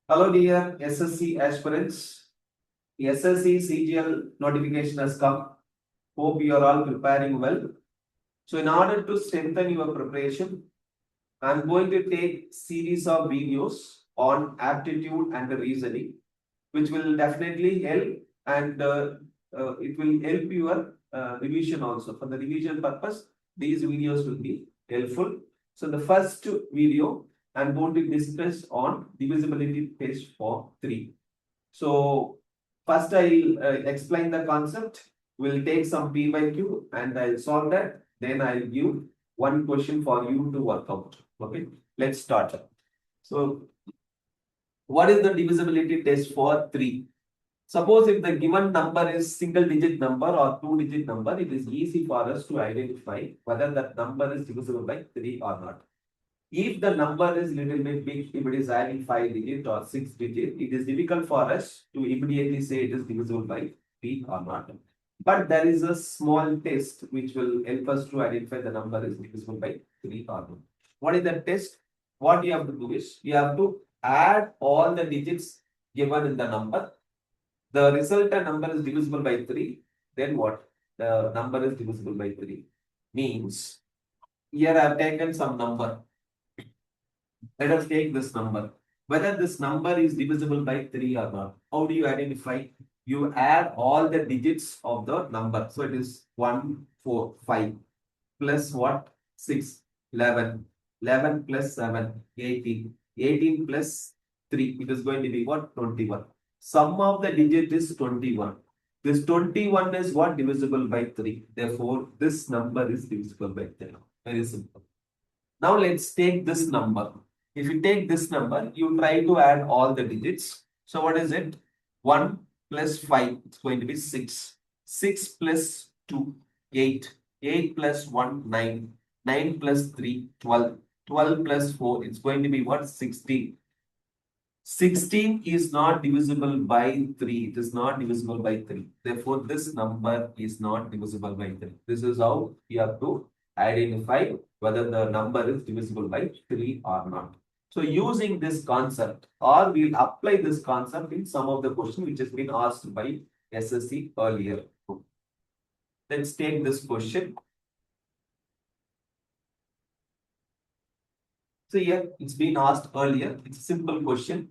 Hello dear SSC aspirants. The SSC CGL notification has come. Hope you are all preparing well. So in order to strengthen your preparation, I am going to take series of videos on aptitude and reasoning, which will definitely help and it will help your revision also. For the revision purpose, these videos will be helpful. So the first video, I am going to discuss on divisibility test for 3. So first I'll explain the concept. We'll take some P by Q and I'll solve that. Then I'll give one question for you to work out. Okay, let's start. So what is the divisibility test for 3? Suppose if the given number is single digit number or 2-digit number, it is easy for us to identify whether that number is divisible by 3 or not. If the number is little bit big, if it is having 5-digit or 6-digit, it is difficult for us to immediately say it is divisible by 3 or not. But there is a small test which will help us to identify the number is divisible by 3 or not. What is the test? What you have to do is, you have to add all the digits given in the number. The resultant number is divisible by 3. Then what? The number is divisible by 3. Means, here I have taken some number. Let us take this number. Whether this number is divisible by 3 or not. How do you identify? You add all the digits of the number. So it is 1, 4, 5 plus what? 6, 11. 11 plus 7, 18. 18 plus 3. It is going to be what? 21. Sum of the digit is 21. This 21 is what? Divisible by 3. Therefore, this number is divisible by 3. Very simple. Now let's take this number. If you take this number, you try to add all the digits. So what is it? 1 plus 5, it's going to be 6. 6 plus 2, 8. 8 plus 1, 9. 9 plus 3, 12. 12 plus 4, it's going to be what? 16. 16 is not divisible by 3. It is not divisible by 3. Therefore, this number is not divisible by 3. This is how you have to identify whether the number is divisible by 3 or not. So using this concept, or we'll apply this concept in some of the questions which has been asked by SSC earlier. Let's take this question. So here it's been asked earlier. It's a simple question.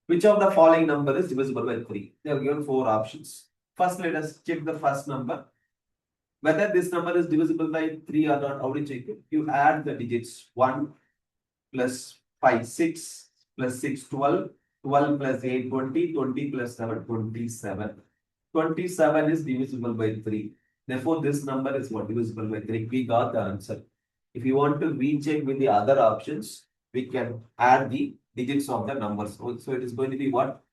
Which of the following number is divisible by 3? They have given 4 options. First, let us check the first number. Whether this number is divisible by 3 or not, how do you check it? You add the digits 1 plus 5, 6 plus 6, 12. 12 plus 8, 20. 20 plus 7, 27. 27 is divisible by 3. Therefore, this number is what? Divisible by 3. We got the answer. If you want to recheck with the other options, we can add the digits of the numbers. So it is going to be what?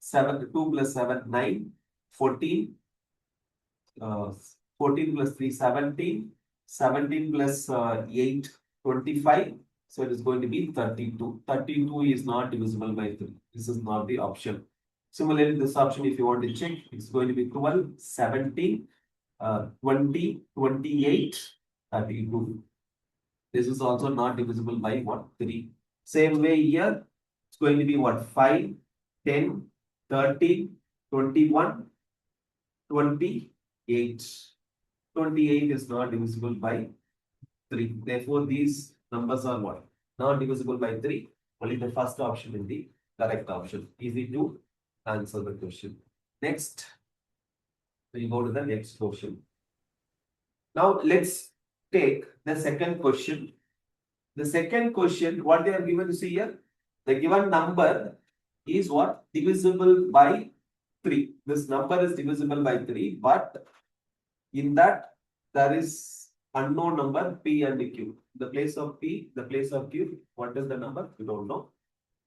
2 plus 7, 9. 14. 14 plus 3, 17. 17 plus 8, 25. So it is going to be 32. 32 is not divisible by 3. This is not the option. Similarly, this option, if you want to check, it's going to be 12, 17, 20, 28, 32. This is also not divisible by what? 3. Same way here, it's going to be what? 5, 10, 13, 21, 28. 28 is not divisible by 3. Therefore, these numbers are what? Not divisible by 3. Only the first option is the correct option. Easy to answer the question. Next, we go to the next question. Now, let's take the second question. The second question, what they have given, you see here, the given number is what? Divisible by 3. This number is divisible by 3, but in that there is unknown number P and Q. The place of P, the place of Q, what is the number? We don't know.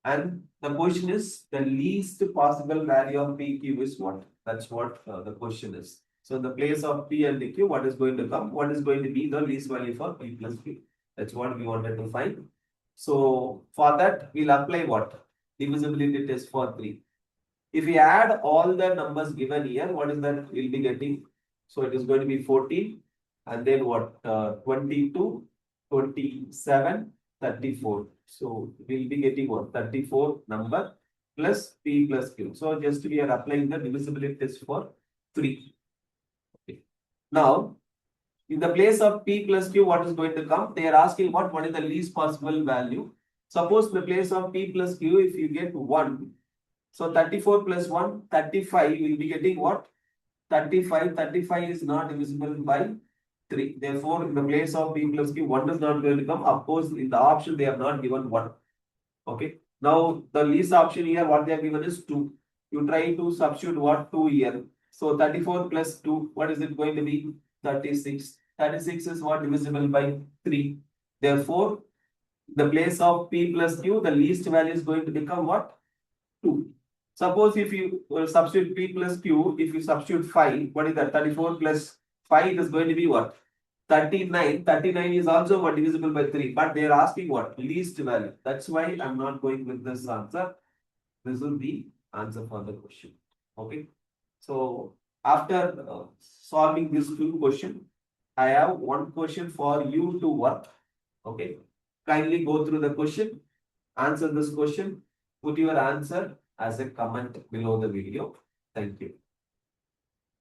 And the question is, the least possible value of PQ is what? That's what the question is. So in the place of P and Q, what is going to come? What is going to be the least value for P plus Q? That's what we wanted to find. So for that, we'll apply what? Divisibility test for 3. If we add all the numbers given here, what is that we'll be getting? So it is going to be 14 and then what? 22, 27, 34. So we'll be getting what? 34 number plus P plus Q. So just we are applying the divisibility test for 3. Okay. Now, in the place of P plus Q, what is going to come? They are asking what is the least possible value. Suppose in the place of P plus Q, if you get 1, so 34 plus 1, 35, you will be getting what? 35. 35 is not divisible by 3. Therefore, in the place of P plus Q, 1 is not going to come. Of course, in the option, they have not given 1. Okay. Now, the least option here, what they have given is 2. You try to substitute what? 2 here. So, 34 plus 2, what is it going to be? 36. 36 is what? Divisible by 3. Therefore, the place of P plus Q, the least value is going to become what? 2. Suppose if you substitute P plus Q, if you substitute 5, what is that? 34 plus 5 is going to be what? 39. 39 is also what? Divisible by 3. But they are asking what? Least value. That's why I'm not going with this answer. This will be answer for the question. Okay. So after solving these 2 questions, I have 1 question for you to work. Okay. Kindly go through the question, answer this question, put your answer as a comment below the video. Thank you.